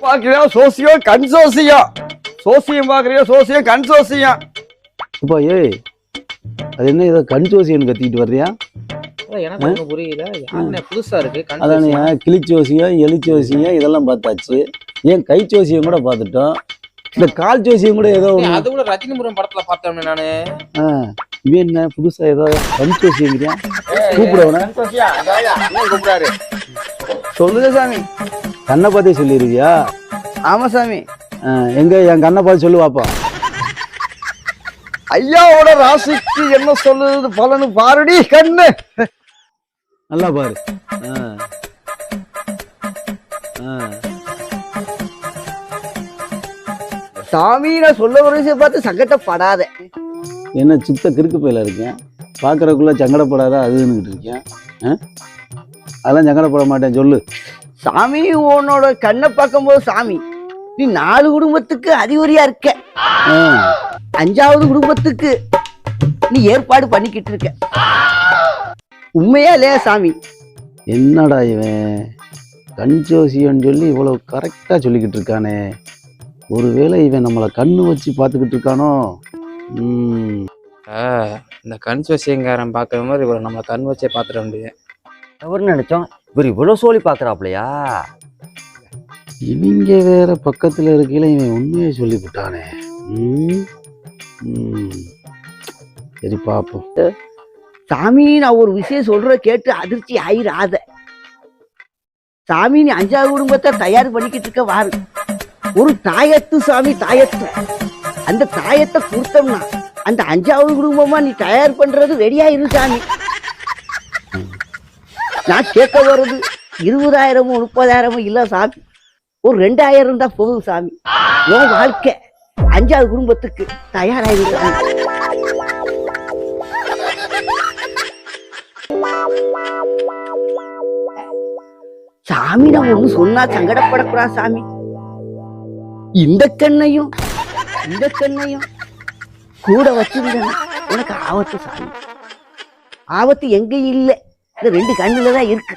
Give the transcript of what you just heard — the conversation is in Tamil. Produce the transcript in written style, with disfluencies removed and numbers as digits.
பாக்குறியா சோசியம் கண் சோசியம். சோசியம் பாக்குறியா சோசியம் கண் சோசியம். இப்போ ஏய் அது என்ன ஏதோ கண் ஜோசியன்னு கத்திக்கிட்டு வர்றியா? எனக்கு ஒன்றும் புரியல. யாருன்னு புதுசா இருக்கு. அதானே கிளிச்சோசியம் எலிச்சோசியம் இதெல்லாம் பார்த்தாச்சு. ஏன் கை ஜோசியம் கூட பார்த்துட்டோம். இந்த கால் ஜோசியம் கூட ஏதோ அது கூட ரஜினி முருகன் படத்துல பார்த்தேன் நானு. இவன் என்ன புதுசா ஏதோ கண் ஜோசியங்கிறியா? கூப்பிடுவன கூப்பிடாரு. சொல்லுங்க சாமி. கண்ணை பார்த்தே சொல்லிருவியா? ஆமா சாமி. எங்க என் கண்ணை பார்த்து சொல்லு பாப்பா. ஐயாவோட ராசிக்கு என்ன சொல்லுது பலனு பாருடி கண்ணு. நல்லா பாரு. சாமி நான் சொல்ல ஒரு விஷயம் பார்த்து சங்கடப்படாத. என்ன சுத்த கிறுக்கு பையில இருக்கேன். பாக்குறதுக்குள்ள சங்கடப்படாத அதுன்னுகிட்டு இருக்கேன். அதெல்லாம் சங்கடப்பட மாட்டேன் சொல்லு. சாமி உன்னோட கண்ணை பார்க்கும்போது சாமி நீ 4 குடும்பத்துக்கு அறிகுறியா இருக்க. 5வது குடும்பத்துக்கு நீ ஏற்பாடு பண்ணிக்கிட்டு இருக்க. உண்மையா இல்லையா சாமி? என்னடா இவன் கண் ஜோசியன்னு சொல்லி இவ்வளவு கரெக்டா சொல்லிக்கிட்டு இருக்கானே. ஒருவேளை இவன் நம்மளை கண்ணு வச்சு பார்த்துக்கிட்டு இருக்கானோ? இந்த கண் ஜோசியங்காரன் பாக்குற மாதிரி இவரை நம்ம கண் வச்சே பாத்துட முடியும். அவர்னு நினைச்சோம் இவர் இவ்வளவு சோழி பாக்குறாப்லையா? இவங்க வேற பக்கத்துல இருக்கையில இவன் உண்மையை சொல்லி விட்டானே. சரி பாப்போம். சாமி நான் ஒரு விஷயம் சொல்ற கேட்டு அதிர்ச்சி ஆயிராத. சாமி நீ 5வது குடும்பத்தை தயார் பண்ணிக்கிட்டு இருக்க வாரு. ஒரு தாயத்து சாமி தாயத்து. அந்த தாயத்தை கொடுத்தோம்னா அந்த 5வது குடும்பமா நீ தயார் பண்றது ரெடியாயிரு சாமி. நான் கேட்க வர்றது 20,000 30,000 இல்ல சாமி. ஒரு 2,000 தான் போதும் சாமி. உன் வாழ்க்கை 5வது குடும்பத்துக்கு தயாராயிரு. சாமி நான் ஒண்ணு சொன்னா சங்கடப்படக்கூடாது சாமி. இந்த கண்ணையும் கூட வச்சிருந்தேன் உனக்கு ஆபத்து சாமி. ஆபத்து எங்க இல்லை, இந்த 2 கண்ணுல தான் இருக்கு.